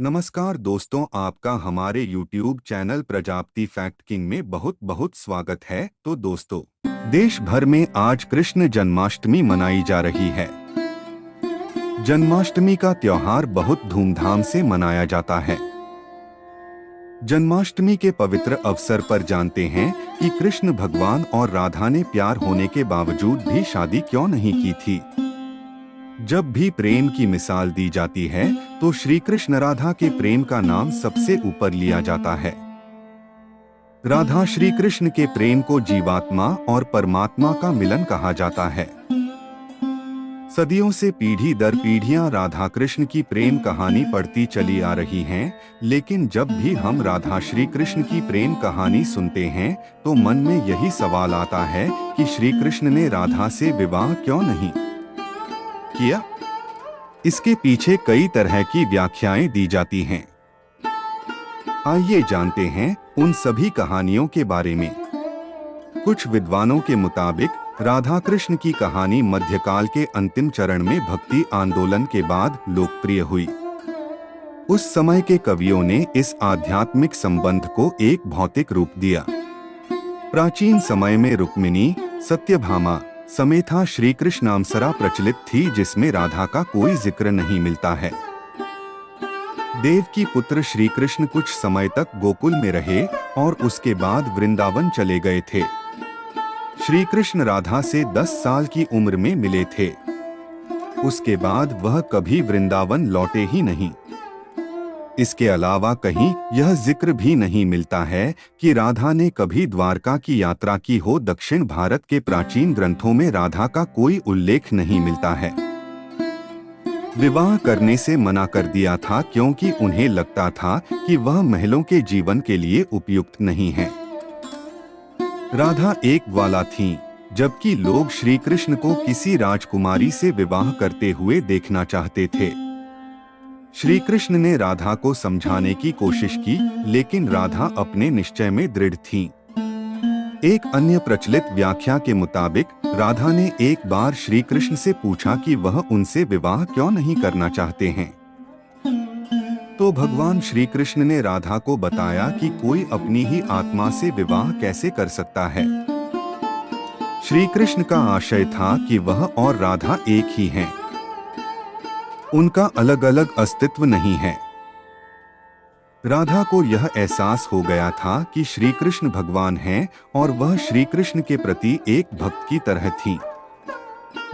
नमस्कार दोस्तों, आपका हमारे YouTube channel Prajapati fact king में बहुत बहुत स्वागत है। तो दोस्तों, देश भर में आज कृष्ण जन्माष्टमी मनाई जा रही है। जन्माष्टमी का त्योहार बहुत धूमधाम से मनाया जाता है। जन्माष्टमी के पवित्र अवसर पर जानते हैं कि कृष्ण भगवान और राधा ने प्यार होने के बावजूद भी शादी क्यों नहीं की थी। जब भी प्रेम की मिसाल दी जाती है तो श्री कृष्ण राधा के प्रेम का नाम सबसे ऊपर लिया जाता है। राधा श्री कृष्ण के प्रेम को जीवात्मा और परमात्मा का मिलन कहा जाता है। सदियों से पीढ़ी दर पीढ़ियां राधा कृष्ण की प्रेम कहानी पढ़ती चली आ रही हैं, लेकिन जब भी हम राधा श्री कृष्ण की प्रेम कहानी सुनते हैं तो मन में यही सवाल आता है कि श्री कृष्ण ने राधा से विवाह क्यों नहीं किया। इसके पीछे कई तरह की व्याख्याएं दी जाती हैं। आइए जानते हैं उन सभी कहानियों के बारे में। कुछ विद्वानों के मुताबिक राधा कृष्ण की कहानी मध्यकाल के अंतिम चरण में भक्ति आंदोलन के बाद लोकप्रिय हुई। उस समय के कवियों ने इस आध्यात्मिक संबंध को एक भौतिक रूप दिया। प्राचीन समय में रुक्मिणी, सत्यभामा, समेथा श्री कृष्णामसरा प्रचलित थी, जिसमें राधा का कोई जिक्र नहीं मिलता है। देव की पुत्र श्री कृष्ण कुछ समय तक गोकुल में रहे और उसके बाद वृंदावन चले गए थे। श्री कृष्ण राधा से 10 साल की उम्र में मिले थे। उसके बाद वह कभी वृंदावन लौटे ही नहीं। इसके अलावा कहीं यह जिक्र भी नहीं मिलता है कि राधा ने कभी द्वारका की यात्रा की हो। दक्षिण भारत के प्राचीन ग्रंथों में राधा का कोई उल्लेख नहीं मिलता है। विवाह करने से मना कर दिया था क्योंकि उन्हें लगता था कि वह महलों के जीवन के लिए उपयुक्त नहीं है। राधा एक ग्वाला थीं, जबकि लोग श्री कृष्ण को किसी राजकुमारी से विवाह करते हुए देखना चाहते थे। श्री कृष्ण ने राधा को समझाने की कोशिश की, लेकिन राधा अपने निश्चय में दृढ़ थीं। एक अन्य प्रचलित व्याख्या के मुताबिक राधा ने एक बार श्री कृष्ण से पूछा कि वह उनसे विवाह क्यों नहीं करना चाहते हैं। तो भगवान श्री कृष्ण ने राधा को बताया कि कोई अपनी ही आत्मा से विवाह कैसे कर सकता है। श्री कृष्ण का आशय था कि वह और राधा एक ही हैं। उनका अलग अलग अस्तित्व नहीं है। राधा को यह एहसास हो गया था कि श्री कृष्ण भगवान हैं और वह श्री कृष्ण के प्रति एक भक्त की तरह थी।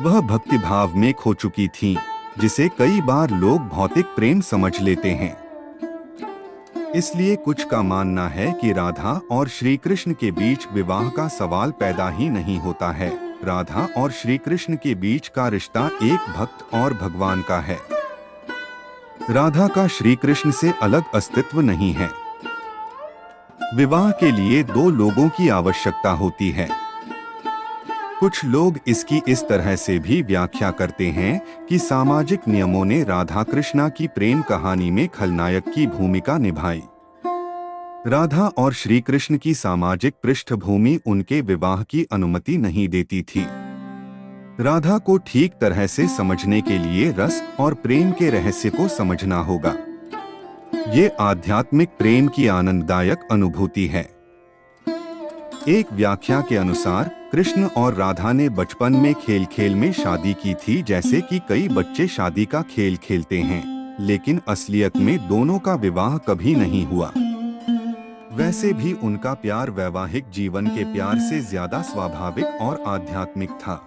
वह भक्ति भाव में खो चुकी थी, जिसे कई बार लोग भौतिक प्रेम समझ लेते हैं। इसलिए कुछ का मानना है कि राधा और श्री कृष्ण के बीच विवाह का सवाल पैदा ही नहीं होता है। राधा और श्री कृष्ण के बीच का रिश्ता एक भक्त और भगवान का है। राधा का श्री कृष्ण से अलग अस्तित्व नहीं है। विवाह के लिए दो लोगों की आवश्यकता होती है। कुछ लोग इसकी इस तरह से भी व्याख्या करते हैं कि सामाजिक नियमों ने राधा कृष्णा की प्रेम कहानी में खलनायक की भूमिका निभाई। राधा और श्री कृष्ण की सामाजिक पृष्ठभूमि उनके विवाह की अनुमति नहीं देती थी। राधा को ठीक तरह से समझने के लिए रस और प्रेम के रहस्य को समझना होगा। ये आध्यात्मिक प्रेम की आनंददायक अनुभूति है। एक व्याख्या के अनुसार कृष्ण और राधा ने बचपन में खेल खेल में शादी की थी, जैसे कि कई बच्चे शादी का खेल खेलते हैं, लेकिन असलियत में दोनों का विवाह कभी नहीं हुआ। वैसे भी उनका प्यार वैवाहिक जीवन के प्यार से ज्यादा स्वाभाविक और आध्यात्मिक था।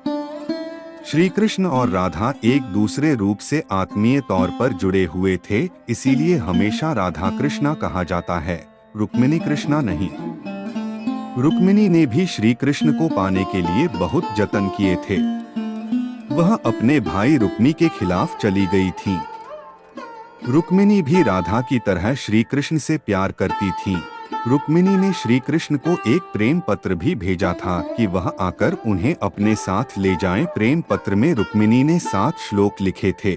श्री कृष्ण और राधा एक दूसरे रूप से आत्मीय तौर पर जुड़े हुए थे, इसीलिए हमेशा राधा कृष्णा कहा जाता है, रुक्मिणी कृष्णा नहीं। रुक्मिणी ने भी श्री कृष्ण को पाने के लिए बहुत जतन किए थे। वह अपने भाई रुक्मी के खिलाफ चली गई थी। रुक्मिणी भी राधा की तरह श्री कृष्ण से प्यार करती थी। रुक्मिणी ने श्री कृष्ण को एक प्रेम पत्र भी भेजा था कि वह आकर उन्हें अपने साथ ले जाएं। प्रेम पत्र में रुक्मिणी ने 7 श्लोक लिखे थे।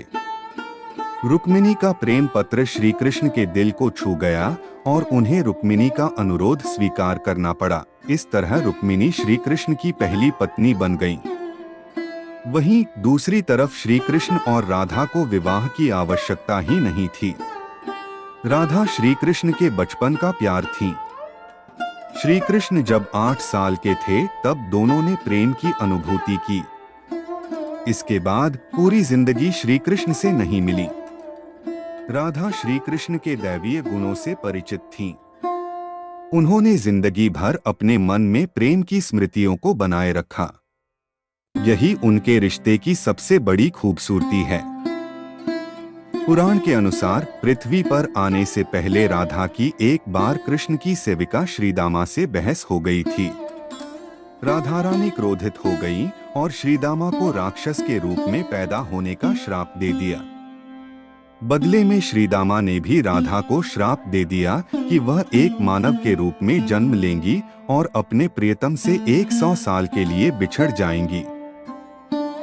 रुक्मिणी का प्रेम पत्र श्री कृष्ण के दिल को छू गया और उन्हें रुक्मिणी का अनुरोध स्वीकार करना पड़ा। इस तरह रुक्मिणी श्री कृष्ण की पहली पत्नी बन गईं। वहीं दूसरी तरफ श्री कृष्ण और राधा को विवाह की आवश्यकता ही नहीं थी। राधा श्री कृष्ण के बचपन का प्यार थी। श्री कृष्ण जब 8 साल के थे तब दोनों ने प्रेम की अनुभूति की। इसके बाद पूरी जिंदगी श्री कृष्ण से नहीं मिली। राधा श्री कृष्ण के दैवीय गुणों से परिचित थीं। उन्होंने जिंदगी भर अपने मन में प्रेम की स्मृतियों को बनाए रखा। यही उनके रिश्ते की सबसे बड़ी खूबसूरती है। पुराण के अनुसार पृथ्वी पर आने से पहले राधा की एक बार कृष्ण की सेविका श्रीदामा से बहस हो गई थी। राधा रानी क्रोधित हो गई और श्रीदामा को राक्षस के रूप में पैदा होने का श्राप दे दिया। बदले में श्रीदामा ने भी राधा को श्राप दे दिया कि वह एक मानव के रूप में जन्म लेंगी और अपने प्रियतम से 100 साल के लिए बिछड़ जाएंगी।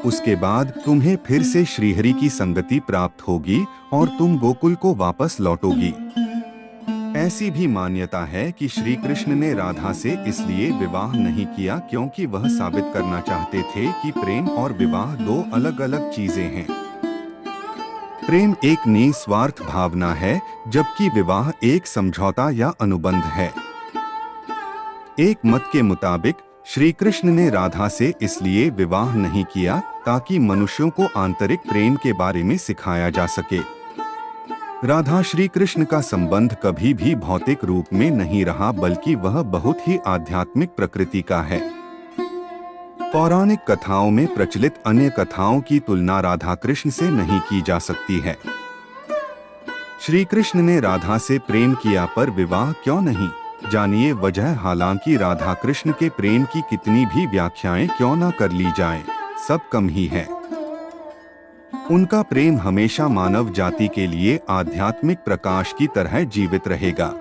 उसके बाद तुम्हें फिर से श्रीहरि की संगति प्राप्त होगी और तुम गोकुल को वापस लौटोगी। ऐसी भी मान्यता है कि श्री कृष्ण ने राधा से इसलिए विवाह नहीं किया क्योंकि वह साबित करना चाहते थे कि प्रेम और विवाह दो अलग अलग चीजें हैं। प्रेम एक निस्वार्थ भावना है, जबकि विवाह एक समझौता या अनुबंध है। एक मत के मुताबिक श्री कृष्ण ने राधा से इसलिए विवाह नहीं किया ताकि मनुष्यों को आंतरिक प्रेम के बारे में सिखाया जा सके। राधा श्री कृष्ण का संबंध कभी भी भौतिक रूप में नहीं रहा, बल्कि वह बहुत ही आध्यात्मिक प्रकृति का है। पौराणिक कथाओं में प्रचलित अन्य कथाओं की तुलना राधा कृष्ण से नहीं की जा सकती है। श्री कृष्ण ने राधा से प्रेम किया पर विवाह क्यों नहीं? जानिए वजह। हालांकि राधा कृष्ण के प्रेम की कितनी भी व्याख्याएं क्यों न कर ली जाएं, सब कम ही है। उनका प्रेम हमेशा मानव जाति के लिए आध्यात्मिक प्रकाश की तरह जीवित रहेगा।